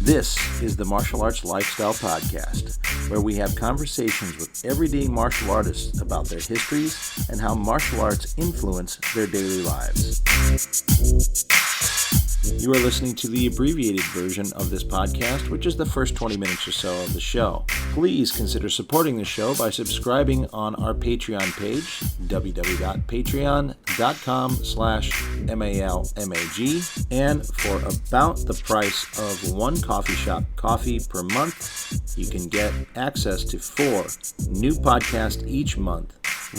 This is the Martial Arts Lifestyle Podcast, where we have conversations with everyday martial artists about their histories and how martial arts influence their daily lives. You are listening to the abbreviated version of this podcast, which is the first 20 minutes or so of the show. Please consider supporting the show by subscribing on our Patreon page, www.patreon.com/malmag, and for about the price of one coffee shop coffee per month, you can get access to 4 new podcasts each month,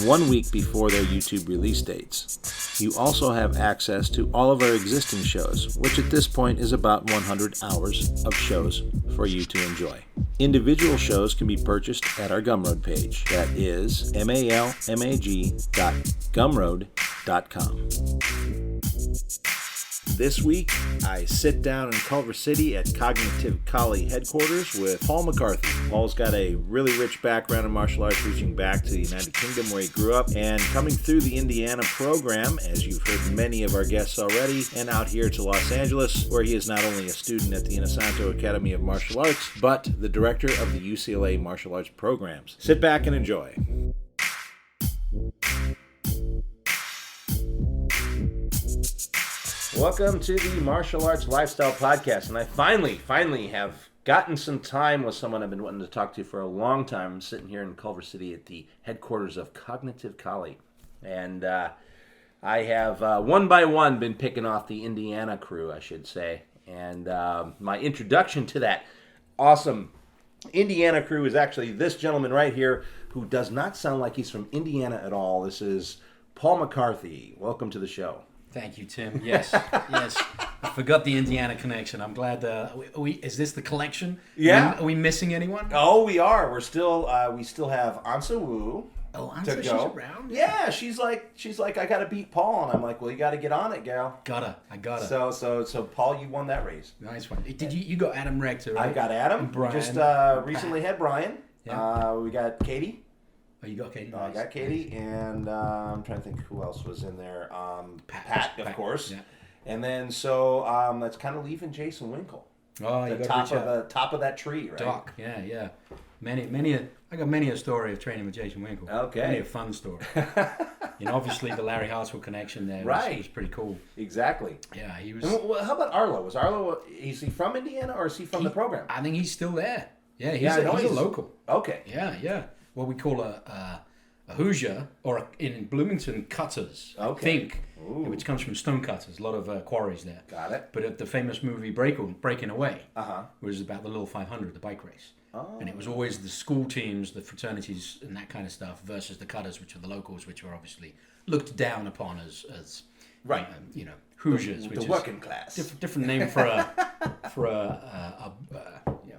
1 week before their YouTube release dates. You also have access to all of our existing shows, which at this point is about 100 hours of shows for you to enjoy. Individual shows can be purchased at our Gumroad page. That is malmag.gumroad.com. This week, I sit down in Culver City at Cognitive College headquarters with Paul Mccarthy. Paul's got a really rich background in martial arts, reaching back to the United Kingdom where he grew up, and coming through the Indiana program, as you've heard many of our guests already, and out here to Los Angeles, where he is not only a student at the Inosanto Academy of Martial Arts, but the director of the UCLA martial arts programs. Sit back and enjoy. Welcome to the Martial Arts Lifestyle Podcast, and I finally have gotten some time with someone I've been wanting to talk to for a long time. I'm sitting here in Culver City at the headquarters of Cognitive College, and I have one by one been picking off the Indiana crew, I should say, and my introduction to that awesome Indiana crew is actually this gentleman right here, who does not sound like he's from Indiana at all. This is Paul Mccarthy. Welcome to the show. Thank you, Tim. Yes, yes. I forgot the Indiana connection. I'm glad. Is this the collection? Yeah. Are we missing anyone? Oh, we are. We're still. We still have Ansa Wu. Oh, to Ansa, go. she's around. Yeah, she's like, I gotta beat Paul, and I'm like, well, you gotta get on it, gal. I got her. So Paul, you won that race. Nice one. Did you got Adam Rector, right? I got Adam. And Brian. Just recently had Brian. Yeah. We got Katie. Oh, you got Katie. I got Katie, and I'm trying to think who else was in there. Pat, of course. Yeah. And then that's kind of leaving Jason Winkle. Oh, you got the top of that tree, right? Doc. Yeah. I got many a story of training with Jason Winkle. Okay. Many a fun story. Obviously the Larry Hartswell connection there was pretty cool. Exactly. Yeah, he was. And how about Arlo? Is he from Indiana or is he from the program? I think he's still there. Yeah, he's a local. Okay. Yeah. What we call a Hoosier, or in Bloomington, cutters, I think, which comes from stone cutters. A lot of quarries there. Got it. But the famous movie Breaking Away was about the Little 500, the bike race. Oh. And it was always the school teams, the fraternities, and that kind of stuff versus the cutters, which are the locals, which were obviously looked down upon as right. Hoosiers, the which is working class. Different name for a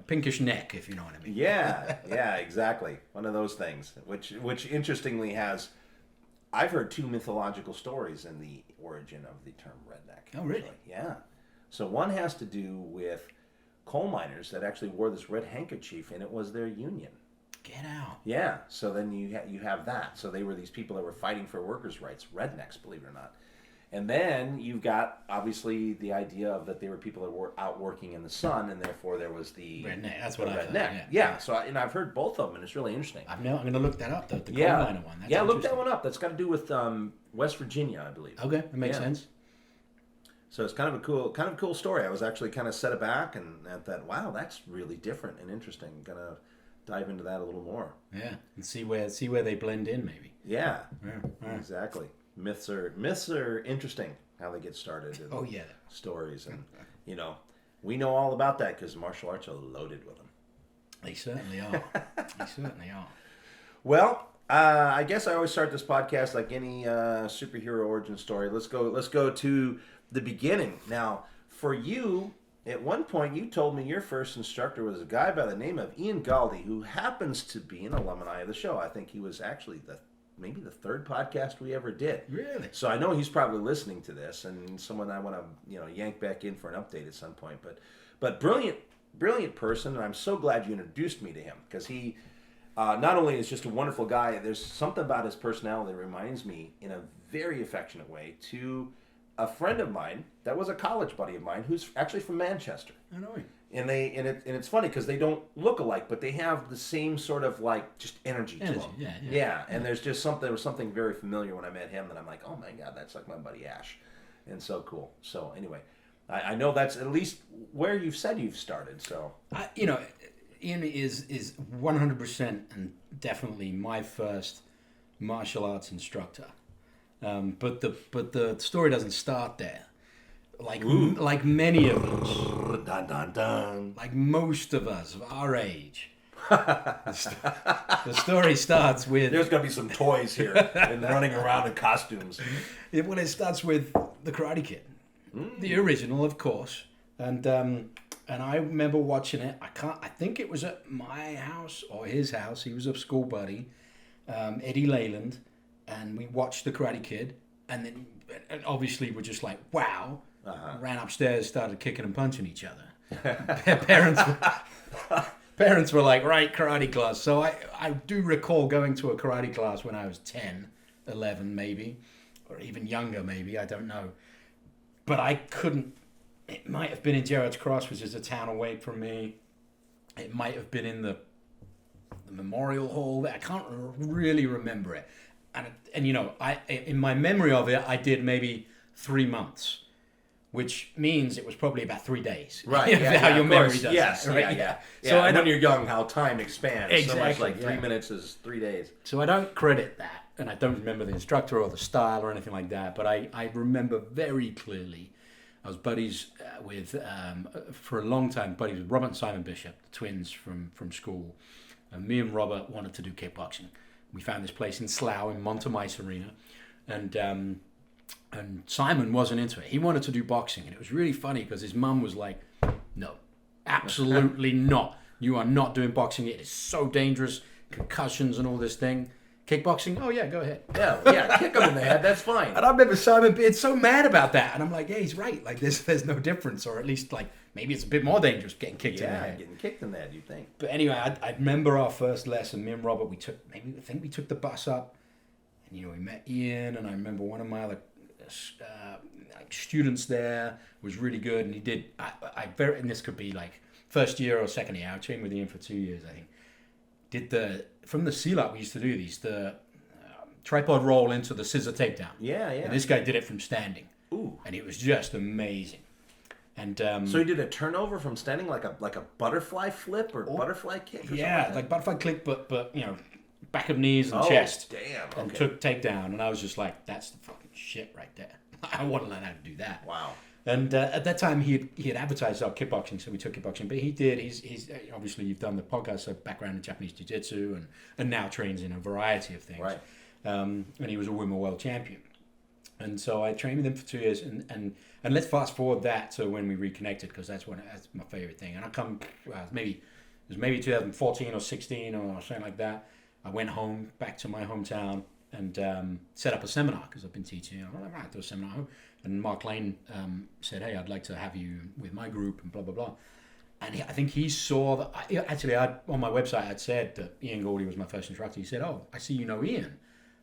pinkish neck, if you know what I mean. Yeah, exactly. One of those things, which interestingly I've heard 2 mythological stories in the origin of the term redneck. Oh, really? Actually. Yeah. So one has to do with coal miners that actually wore this red handkerchief, and it was their union. Get out. Yeah. So then you have that. So they were these people that were fighting for workers' rights, rednecks, believe it or not. And then you've got, obviously, the idea of that they were people that were out working in the sun, and therefore there was the redneck. That's what I heard. Yeah. So I've heard both of them, and it's really interesting. I'm going to look that up, the coal miner one. That's look that one up. That's got to do with West Virginia, I believe. Okay, that makes sense. So it's kind of a cool story. I was actually kind of set aback and thought, wow, that's really different and interesting. I'm gonna dive into that a little more. Yeah, and see where they blend in, maybe. Yeah. Exactly. Myths are interesting, how they get started. Oh yeah. Stories, and we know all about that because martial arts are loaded with them. They certainly are. Well, I guess I always start this podcast like any superhero origin story. Let's go to the beginning. Now, for you, at one point, you told me your first instructor was a guy by the name of Ian Galdi, who happens to be an alumni of the show. I think he was actually maybe the 3rd podcast we ever did. Really? So I know he's probably listening to this, and someone I want to yank back in for an update at some point. But brilliant person, and I'm so glad you introduced me to him, because he not only is just a wonderful guy, there's something about his personality that reminds me in a very affectionate way to a friend of mine that was a college buddy of mine who's actually from Manchester. I know him. And it's funny because they don't look alike, but they have the same sort of like just energy to them. Yeah. And there was something very familiar when I met him that I'm like, oh my God, that's like my buddy Ash, and so cool. So anyway, I know that's at least where you've said you've started. So Ian is 100% and definitely my first martial arts instructor. But the story doesn't start there. Like many of us, dun, dun, dun. like most of us of our age, the story starts with... There's going to be some toys here and running around in costumes. It starts with The Karate Kid, the original, of course. And I remember watching it. I think it was at my house or his house. He was a school buddy, Eddie Leyland, and we watched The Karate Kid. And then obviously we're just like, wow. Ran upstairs, started kicking and punching each other. Parents were like, right, karate class. So I do recall going to a karate class when I was 10, 11 maybe, or even younger maybe, I don't know. But I couldn't, it might have been in Gerrards Cross, which is a town away from me. It might have been in the Memorial Hall. I can't really remember it. And in my memory of it, I did maybe 3 months. Which means it was probably about 3 days. Right. How your memory does. Yes. That, right? Yeah. So when you're young, how time expands. Exactly. So much like 3 minutes is 3 days. So I don't credit that, and I don't remember the instructor or the style or anything like that. But I remember very clearly, I was buddies for a long time, buddies with Robert and Simon Bishop, the twins from school. And me and Robert wanted to do kickboxing. We found this place in Slough in Montemice Arena, and Simon wasn't into it. He wanted to do boxing. And it was really funny because his mum was like, no, absolutely not. You are not doing boxing. It is so dangerous. Concussions and all this thing. Kickboxing? Oh, yeah, go ahead. Yeah, kick him in the head. That's fine. And I remember Simon being so mad about that. And I'm like, yeah, he's right. Like, there's no difference. Or at least, like, maybe it's a bit more dangerous getting kicked in the head. Yeah, getting kicked in the head, you think. But anyway, I remember our first lesson. Me and Robert, we took the bus up. And, we met Ian. And I remember one of my other students there was really good, and he did. And this could be like first year or second year. I trained with Ian for 2 years, I think. From the seal-up, we used to do the tripod roll into the scissor takedown. Yeah. And this guy did it from standing. Ooh. And it was just amazing. And so he did a turnover from standing, like a butterfly flip or butterfly kick. Or something like butterfly click, but back of knees and chest. Damn. Okay. And took takedown, and I was just like, that's the fucking shit right there. I want to learn how to do that. Wow. And at that time, he had advertised our kickboxing, so we took kickboxing. But he did. He's obviously, you've done the podcast, so background in Japanese jiu-jitsu, and now trains in a variety of things. Right. And he was a women world champion. And so I trained with him for 2 years, and let's fast forward that to when we reconnected, because that's my favorite thing. And it was maybe 2014 or 16 or something like that. I went home, back to my hometown, and set up a seminar, because I've been teaching. I'm like, right, do a seminar. And Mark Lane said, hey, I'd like to have you with my group, and blah, blah, blah. And I think he saw that. Actually, on my website, I'd said that Ian Goldie was my first instructor. He said, oh, I see you know Ian.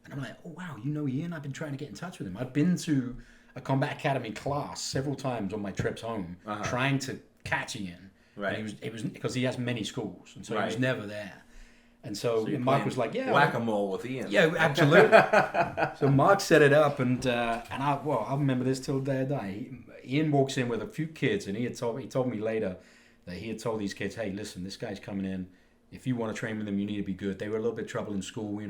And I'm like, oh, wow, you know Ian? I've been trying to get in touch with him. I've been to a Combat Academy class several times on my trips home, trying to catch Ian. Right. And it was because he has many schools, and so he was never there. And so Mark was like, yeah. Whack-a-mole with Ian. Yeah, absolutely. So Mark set it up, and I remember this till the day I die. Ian walks in with a few kids, and he told me later that he had told these kids, hey, listen, this guy's coming in. If you want to train with him, you need to be good. They were a little bit of trouble in school,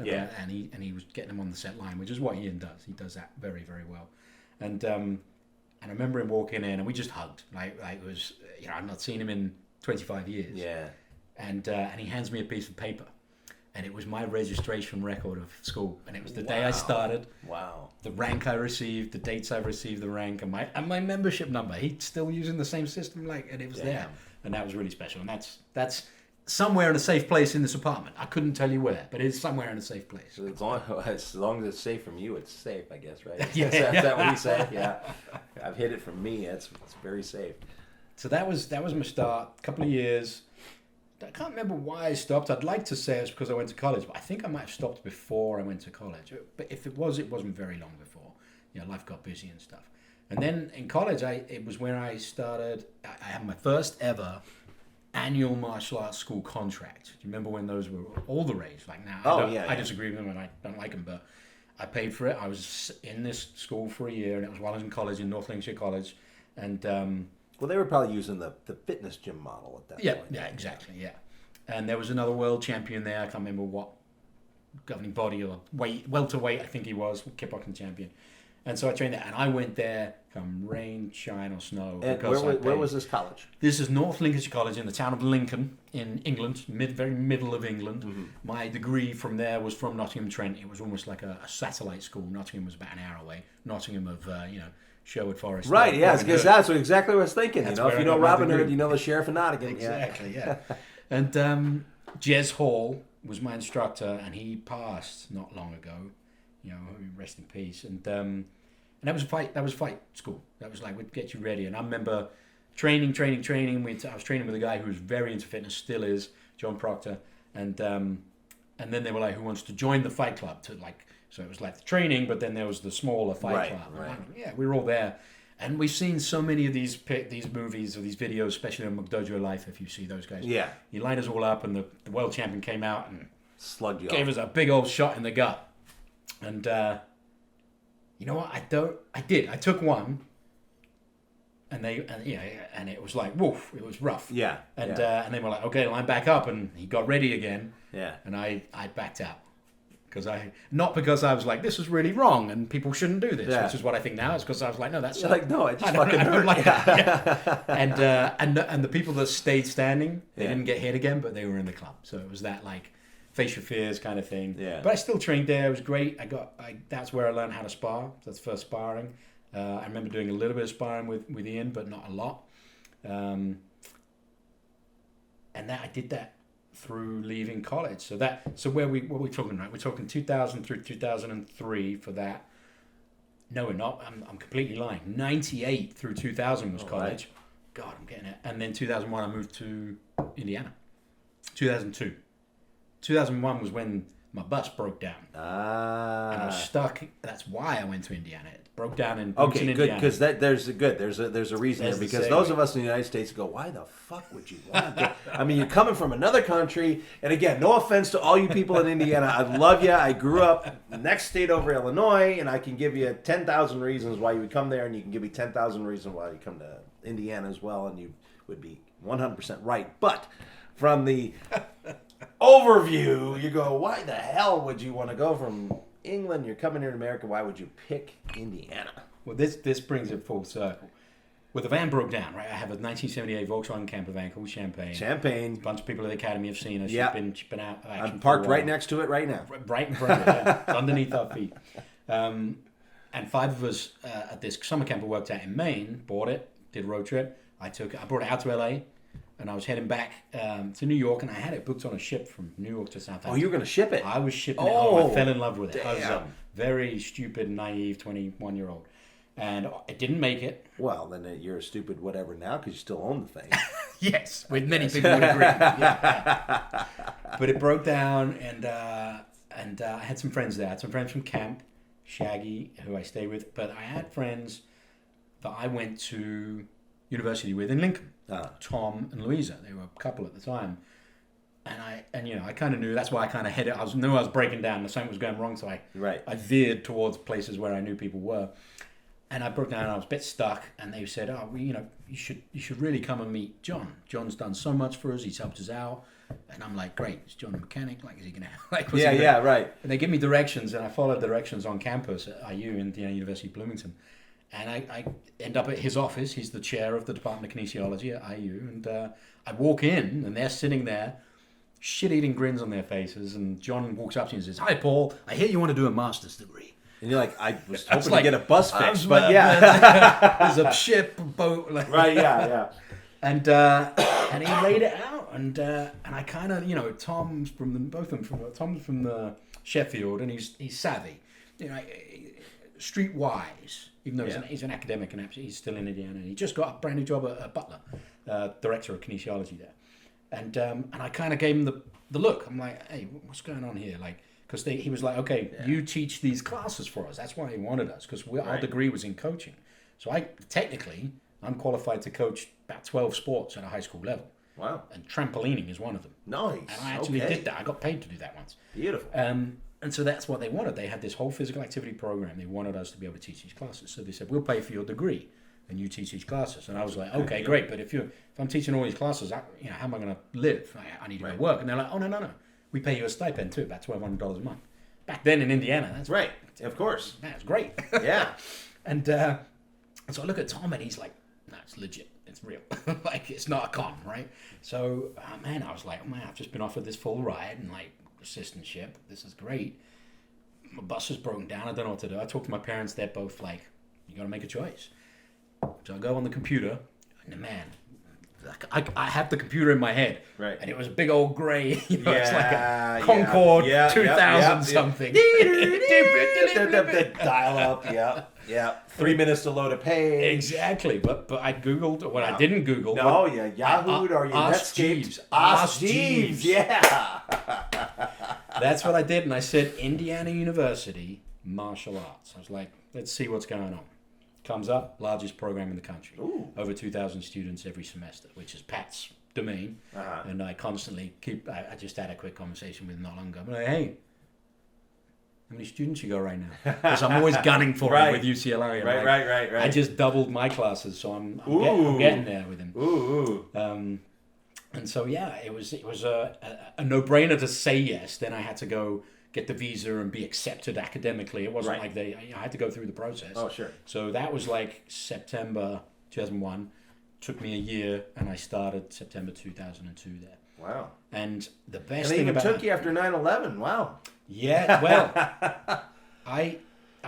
Yeah. And he was getting them on the set line, which is what Ian does. He does that very, very well. And I remember him walking in, and we just hugged. Like it was, I've not seen him in 25 years. Yeah. And he hands me a piece of paper, and it was my registration record of school, and it was the day I started. Wow. The rank I received, the dates I received the rank, and my membership number. He's still using the same system, and it was there, and that was really special. And that's somewhere in a safe place in this apartment. I couldn't tell you where, but it's somewhere in a safe place. So as long as it's safe from you, it's safe, I guess, right? Yeah. Is that what you say? Yeah. I've hid it from me. It's very safe. So that was my start. A couple of years. I can't remember why I stopped. I'd like to say it's because I went to college, but I think I might have stopped before I went to college. But if it wasn't very long before. Life got busy and stuff. And then in college, it was when I started. I had my first ever annual martial arts school contract. Do you remember when those were all the rage? Like now, I disagree with them and I don't like them, but I paid for it. I was in this school for a year, and it was while I was in college in North Lincolnshire College, and well, they were probably using the fitness gym model at that point. Yeah, exactly, yeah. And there was another world champion there. I can't remember what governing body or welterweight, I think he was, kickboxing champion. And so I trained there, and I went there come rain, shine, or snow. And where was this college? This is North Lincolnshire College in the town of Lincoln in England, very middle of England. Mm-hmm. My degree from there was from Nottingham-Trent. It was almost like a satellite school. Nottingham was about an hour away. Nottingham of, Sherwood Forest. Right, yes, because that's exactly what I was thinking. That's if you know Robin Hood, you know the Sheriff of Nottingham. Exactly, yeah. And Jez Hall was my instructor, and he passed not long ago. Rest in peace. And that was fight school. That was like, we'd get you ready. And I remember training. I was training with a guy who was very into fitness, still is, John Proctor. And then they were like, who wants to join the fight club? So it was like the training, but then there was the smaller fight club. Right. Yeah, we were all there. And we've seen so many of these movies or these videos, especially on McDojo Life, if you see those guys. Yeah. He lined us all up, and the world champion came out and slugged you gave us a big old shot in the gut. And you know what? I did. I took one, and it was like, woof, it was rough. Yeah. And they were like, okay, line back up, and he got ready again. Yeah. And I backed out. Not because I was like, this is really wrong and people shouldn't do this, which is what I think now. It's because I was like, no, that's no, it just fucking hurt. Like that. Yeah. And the people that stayed standing, they didn't get hit again, but they were in the club. So it was that like face your fears kind of thing. Yeah. But I still trained there. It was great. That's where I learned how to spar. That's first sparring. I remember doing a little bit of sparring with Ian, but not a lot. And that I did that through leaving college. So what are we talking, right? We're talking 2000 through 2003 for that. No, we're not. I'm completely lying. 98 through 2000 was college. Right. God, I'm getting it. And then 2001 I moved to Indiana. 2002. 2001 was when my bus broke down. And I was stuck. That's why I went to Indiana. It broke down in good, Indiana. because there's a reason there. Because those of us in the United States go, why the fuck would you want to go? I mean, you're coming from another country, and again, no offense to all you people in Indiana. I love you. I grew up next state over Illinois, and I can give you 10,000 reasons why you would come there, and you can give me 10,000 reasons why you come to Indiana as well, and you would be 100% right. But from the overview, you go, why the hell would you want to go from England? You're coming here to America. Why would you pick Indiana? Well, this brings it full circle. Well, the van broke down, right? I have a 1978 Volkswagen camper van called Champagne. A bunch of people at the Academy have seen us. Yeah. She's been out of action. I'm parked right next to it right now. Right in front of it, yeah. It's underneath our feet. And 5 of us at this summer camp we worked out in Maine, bought it, did a road trip. I brought it out to LA. And I was heading back to New York, and I had it booked on a ship from New York to Southampton. Oh, you were going to ship it? I was shipping it home. I fell in love with it. Damn. I was a very stupid, naive 21-year-old. And it didn't make it. Well, then you're a stupid whatever now because you still own the thing. Yes, with many people would agree. Yeah. But it broke down, and I had some friends there. I had some friends from camp, Shaggy, who I stayed with. But I had friends that I went to university with in Lincoln. Tom and Louisa, they were a couple at the time, and I kind of knew. That's why I kind of headed. I knew I was breaking down. Something was going wrong, so I veered towards places where I knew people were, and I broke down. And I was a bit stuck, and they said, "Oh, well, you should really come and meet John. John's done so much for us. He's helped us out." And I'm like, "Great, is John a mechanic? Like, is he gonna like?" Right. And they give me directions, and I followed directions on campus at IU, Indiana University, Bloomington. And I end up at his office. He's the chair of the Department of Kinesiology at IU. And I walk in, and they're sitting there, shit-eating grins on their faces. And John walks up to me and says, "Hi, Paul. I hear you want to do a master's degree." And you're like, I was hoping to get a bus fix, but there's a ship, a boat. Right, yeah. And he laid it out. And I kind of, Tom's from the Sheffield, and he's savvy. Streetwise. Even though he's an academic and he's still in Indiana, and he just got a brand new job at Butler, director of kinesiology there, and I kind of gave him the look. I'm like, "Hey, what's going on here?" Like, because he was like, "Okay, you teach these classes for us." That's why he wanted us, because our degree was in coaching. So I'm qualified to coach about 12 sports at a high school level. Wow. And trampolining is one of them. Nice. And I actually did that. I got paid to do that once. Beautiful. And so that's what they wanted. They had this whole physical activity program. They wanted us to be able to teach these classes. So they said, we'll pay for your degree and you teach these classes. And I was like, okay, great. But if I'm teaching all these classes, how am I going to live? I need to go to work. And they're like, oh, no. We pay you a stipend too, about $1,200 a month. Back then in Indiana, that's right. Of course. That's great. Yeah. And so I look at Tom and he's like, no, it's legit. It's real. Like, it's not a con, right? So, I was like, I've just been offered this full ride and like assistantship. This is great. My bus is broken down. I don't know what to do. I talked to my parents. They're both like, you got to make a choice. So I go on the computer and I have the computer in my head. Right. And it was a big old gray, it's like a Concorde 2000 something. Dial up, yeah. 3 minutes to load a page. Exactly, but I Googled, I didn't Google. No, Yahoo'd or you Netscaped. Ask Jeeves, yeah. That's what I did, and I said Indiana University Martial Arts. I was like, let's see what's going on. Comes up, largest program in the country. Ooh. Over 2,000 students every semester, which is Pat's domain. Uh-huh. And I constantly I just had a quick conversation with him not long ago. I'm like, hey, how many students you got right now? Because I'm always gunning for him with UCLA. Right. I just doubled my classes, so I'm getting there with him. Ooh. And so, it was a no-brainer to say yes. Then I had to go get the visa and be accepted academically. It wasn't like I had to go through the process. Oh, sure. So that was like September 2001. Took me a year, and I started September 2002 there. Wow. And the best and they thing even about took you after 9/11. Wow. Yeah, well, I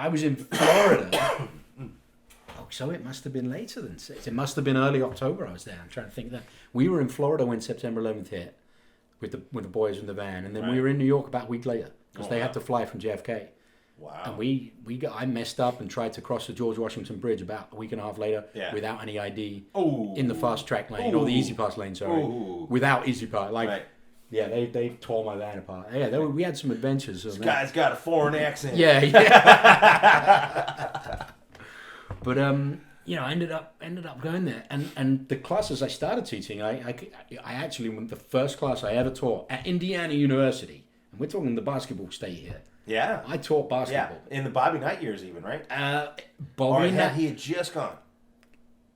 was in Florida. So it must have been later than 6. It must have been early October I was there. I'm trying to think that. We were in Florida when September 11th hit with the boys in the van. And then we were in New York about a week later because they had to fly from JFK. Wow. And I messed up and tried to cross the George Washington Bridge about a week and a half later without any ID in the fast track lane, or the easy pass lane, sorry. Without easy pass. Yeah, they tore my van apart. Yeah, we had some adventures. This guy's got a foreign accent. Yeah. But I ended up going there, and the classes I started teaching, I actually went the first class I ever taught at Indiana University, and we're talking the basketball state here. Yeah, I taught basketball in the Bobby Knight years, even right. Bobby Knight, he had just gone.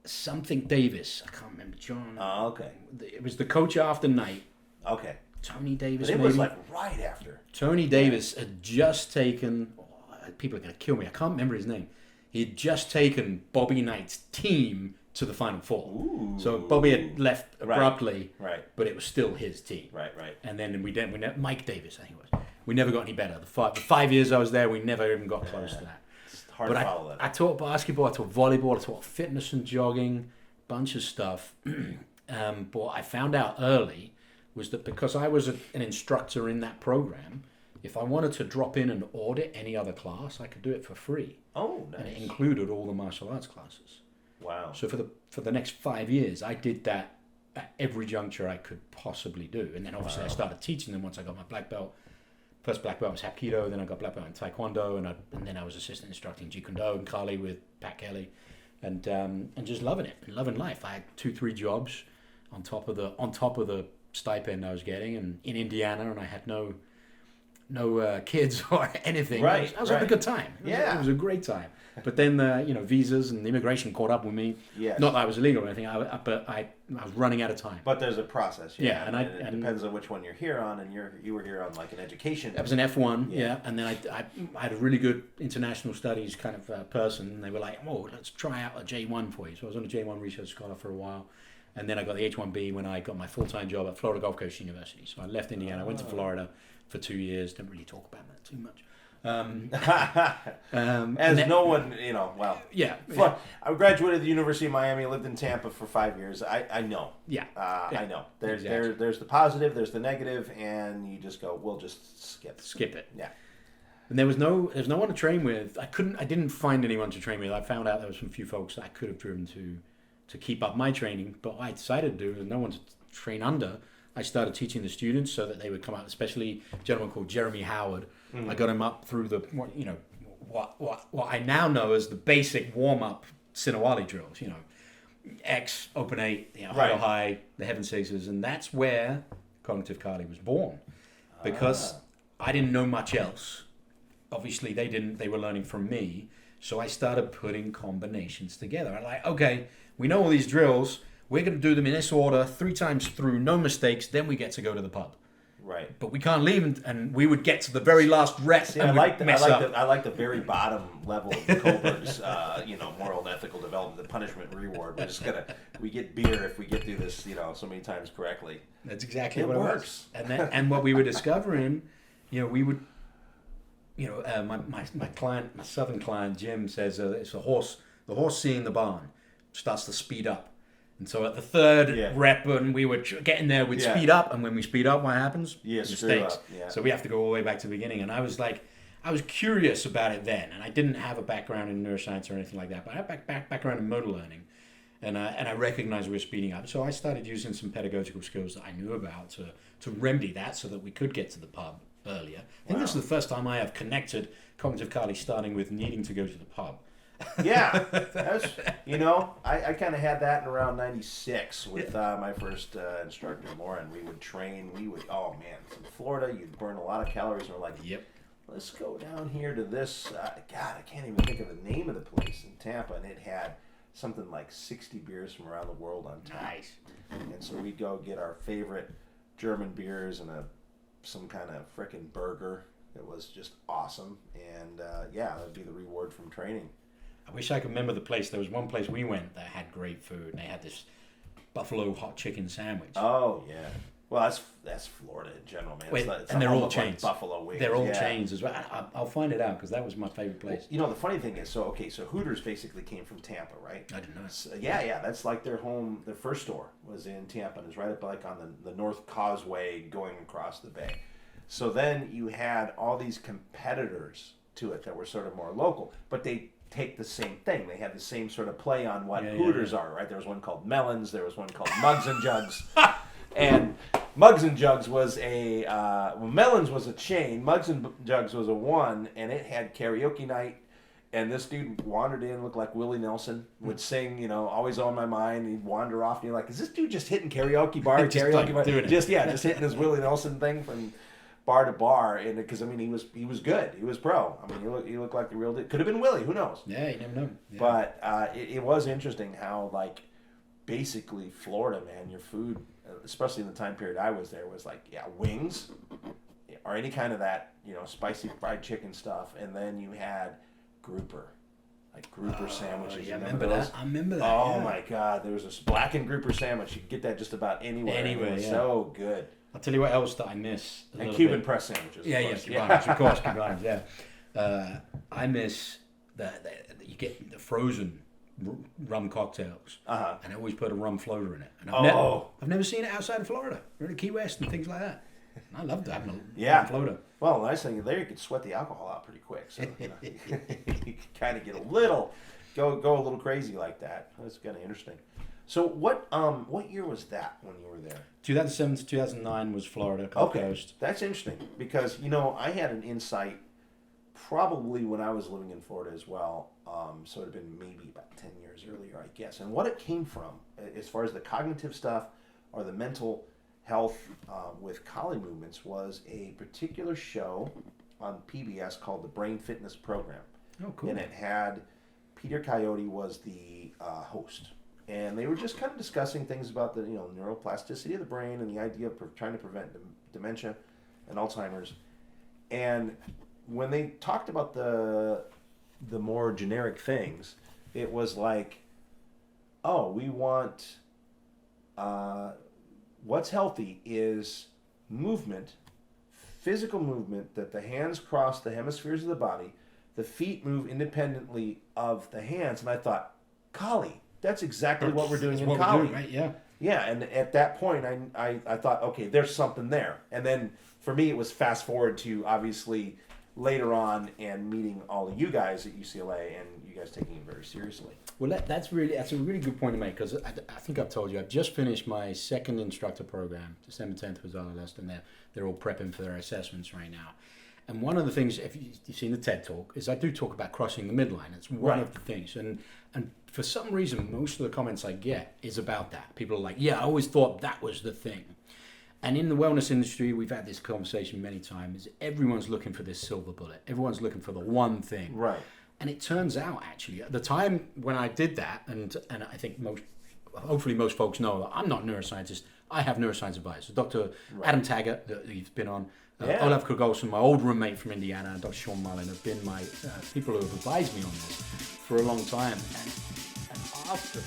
Something Davis, I can't remember. John. Oh, okay. It was the coach after Knight. Okay. Tony Davis. But it was like right after. Tony Davis had just taken. People are going to kill me. I can't remember his name. He had just taken Bobby Knight's team to the Final Four. Ooh. So Bobby had left abruptly, right? But it was still his team. Right. And then we Mike Davis, I think it was. We never got any better. The 5 years I was there, we never even got close to that. It's hard to follow that. I taught basketball, I taught volleyball, I taught fitness and jogging, bunch of stuff. But what I found out early was that because I was an instructor in that program, if I wanted to drop in and audit any other class, I could do it for free. Oh, nice. And it included all the martial arts classes. Wow. So for the next 5 years, I did that at every juncture I could possibly do. And then obviously I started teaching them once I got my black belt. First black belt was Hapkido, then I got black belt in Taekwondo, and then I was assistant instructing Jeet Kune Do and Kali with Pat Kelly, and just loving it, and loving life. I had 2-3 jobs on top of the stipend I was getting, and in Indiana, and I had no kids or anything. Right, I was having a good time. It was a great time. But then visas and immigration caught up with me. Yes. Not that I was illegal or anything, but I was running out of time. But there's a process. Yeah, and it depends on which one you're here on, and you were here on like an education. That was an F1, and then I had a really good international studies kind of person, and they were like, "Oh, let's try out a J1 for you." So I was on a J1 research scholar for a while, and then I got the H1B when I got my full-time job at Florida Gulf Coast University. So I left Indiana, went to Florida for 2 years. Didn't really talk about that too much. No one, well. Yeah. I graduated the University of Miami, lived in Tampa for 5 years. I know. Yeah. I know. There's the positive, there's the negative, and you just go, we'll just skip it. Yeah. And there was no one to train with. I didn't find anyone to train with. I found out there was some few folks that I could have driven to keep up my training, but what I decided to do was no one to train under. I started teaching the students so that they would come out, especially a gentleman called Jeremy Howard. I got him up through what I now know as the basic warm-up Sinawali drills, X, open 8, Right. idle high, the heaven sixes, and that's where Cognitive Kali was born. Because I didn't know much else. Obviously, they didn't. They were learning from me. So I started putting combinations together. I'm like, okay, we know all these drills. We're going to do them in this order 3 times through, no mistakes. Then we get to go to the pub. Right. But we can't leave, and we would get to the very last rep. See, and I like mess up. I like the very bottom level of the Culver's, moral and ethical development, the punishment reward. We get beer if we get through this, so many times correctly. That's exactly It what works. it was. And what we were discovering, we would, my client, my southern client Jim says it's the horse seeing the barn starts to speed up. And so at the third rep, and we were getting there, we'd speed up. And when we speed up, what happens? Mistakes. Yeah. So we have to go all the way back to the beginning. And I was curious about it then. And I didn't have a background in neuroscience or anything like that. But I had background in motor learning. And I recognized we were speeding up. So I started using some pedagogical skills that I knew about to remedy that so that we could get to the pub earlier. I think this is the first time I have connected Cognitive Kali starting with needing to go to the pub. Yeah, that's, I kind of had that in around 96 with my first instructor, Lauren. We would train, from Florida, you'd burn a lot of calories, and we're like, yep, let's go down here to this, I can't even think of the name of the place in Tampa, and it had something like 60 beers from around the world on tap. Nice. And so we'd go get our favorite German beers and some kind of frickin' burger. It was just awesome, and that would be the reward from training. I wish I could remember the place. There was one place we went that had great food, and they had this buffalo hot chicken sandwich. Oh yeah, well that's Florida in general, man. And they're all chains. Buffalo wings. They're all chains as well. I'll find it out because that was my favorite place. Well, the funny thing is, so Hooters basically came from Tampa, right? I didn't know. So, that's like their home. Their first store was in Tampa, and it's right up like on the North Causeway going across the bay. So then you had all these competitors to it that were sort of more local, but they take the same thing. They have the same sort of play on what Hooters are, right? There was one called Melons. There was one called Mugs and Jugs. And Mugs and Jugs was Melons was a chain. Mugs and Jugs was a one, and it had karaoke night. And this dude wandered in, looked like Willie Nelson, would sing, Always on My Mind. He'd wander off, and you're like, is this dude just hitting karaoke bar? Just hitting his Willie Nelson thing from bar to bar, and because he was good, he was pro. He looked like the real deal. Could have been Willie, who knows? Yeah, you never know. Yeah. But it was interesting how basically Florida, man, your food, especially in the time period I was there, was wings, or any kind of that spicy fried chicken stuff, and then you had grouper. Grouper sandwiches. Yeah, I remember that. Oh my God, there was a blackened grouper sandwich. You could get that just about anywhere. It was so good. I'll tell you what else that I miss. And Cuban press sandwiches. Cubanos, of course, Cubanos, yeah. I miss that you get the frozen rum cocktails, and I always put a rum floater in it. And I've never seen it outside of Florida, or in Key West and things like that. I loved having a rum floater. Well, the nice thing there, you could sweat the alcohol out pretty quick, so you could kind of get go a little crazy like that. That's kind of interesting. So what year was that when you were there? 2007 to 2009 was Florida, Coast. That's interesting because I had an insight probably when I was living in Florida as well. So it had been maybe about 10 years earlier, I guess. And what it came from, as far as the cognitive stuff or the mental health with Kali movements, was a particular show on PBS called the Brain Fitness Program. Oh, cool. And it had Peter Coyote was the host. And they were just kind of discussing things about the neuroplasticity of the brain and the idea of trying to prevent dementia and Alzheimer's. And when they talked about the more generic things, it was like, we want what's healthy is movement, physical movement, that the hands cross the hemispheres of the body, the feet move independently of the hands. And I thought, Kali. That's exactly what we're doing in Kali. Right? Yeah. Yeah, and at that point, I thought, okay, there's something there. And then for me, it was fast forward to obviously later on and meeting all of you guys at UCLA and you guys taking it very seriously. Well, that's a really good point to make because I think I've told you I've just finished my second instructor program. December 10th was our last, and they're all prepping for their assessments right now. And one of the things, if you've seen the TED Talk, is I do talk about crossing the midline. It's one of the things. And for some reason, most of the comments I get is about that. People are like, yeah, I always thought that was the thing. And in the wellness industry, we've had this conversation many times. Everyone's looking for this silver bullet. Everyone's looking for the one thing. Right. And it turns out, actually, at the time when I did that, and I think hopefully most folks know that I'm not a neuroscientist. I have neuroscience advisors. Dr. Adam Taggart, that he's been on, Olaf Krogolson, my old roommate from Indiana, and Dr. Sean Mullen have been my people who have advised me on this for a long time. And after...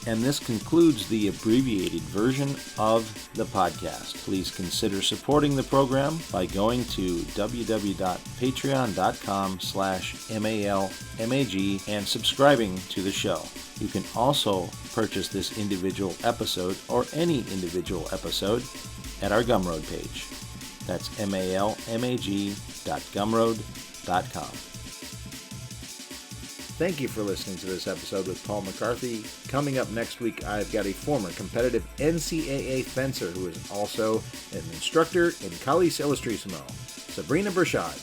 And this concludes the abbreviated version of the podcast. Please consider supporting the program by going to www.patreon.com/MALMAG and subscribing to the show. You can also purchase this individual episode or any individual episode at our Gumroad page. That's malmag.gumroad.com. Thank you for listening to this episode with Paul McCarthy. Coming up next week, I've got a former competitive NCAA fencer who is also an instructor in Kali Illustrissimo, Sabrina Bershad.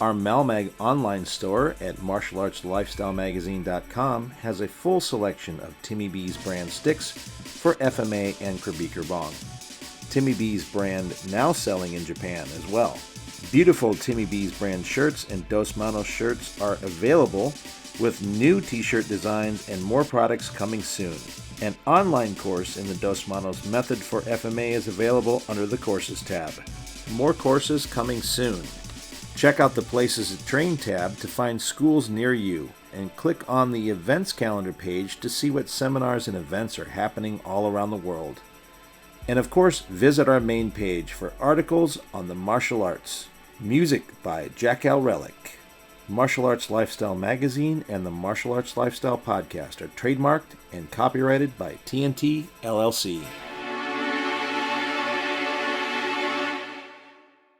Our Malmag online store at martialartslifestylemagazine.com has a full selection of Timmy B's brand sticks for FMA and Krabiker Bong. Timmy B's brand now selling in Japan as well. Beautiful Timmy B's brand shirts and Dos Manos shirts are available with new t-shirt designs and more products coming soon. An online course in the Dos Manos method for FMA is available under the Courses tab. More courses coming soon. Check out the Places to Train tab to find schools near you and click on the events calendar page to see what seminars and events are happening all around the world. And of course, visit our main page for articles on the martial arts. Music by Jack Al Relic. Martial Arts Lifestyle Magazine and the Martial Arts Lifestyle Podcast are trademarked and copyrighted by TNT LLC.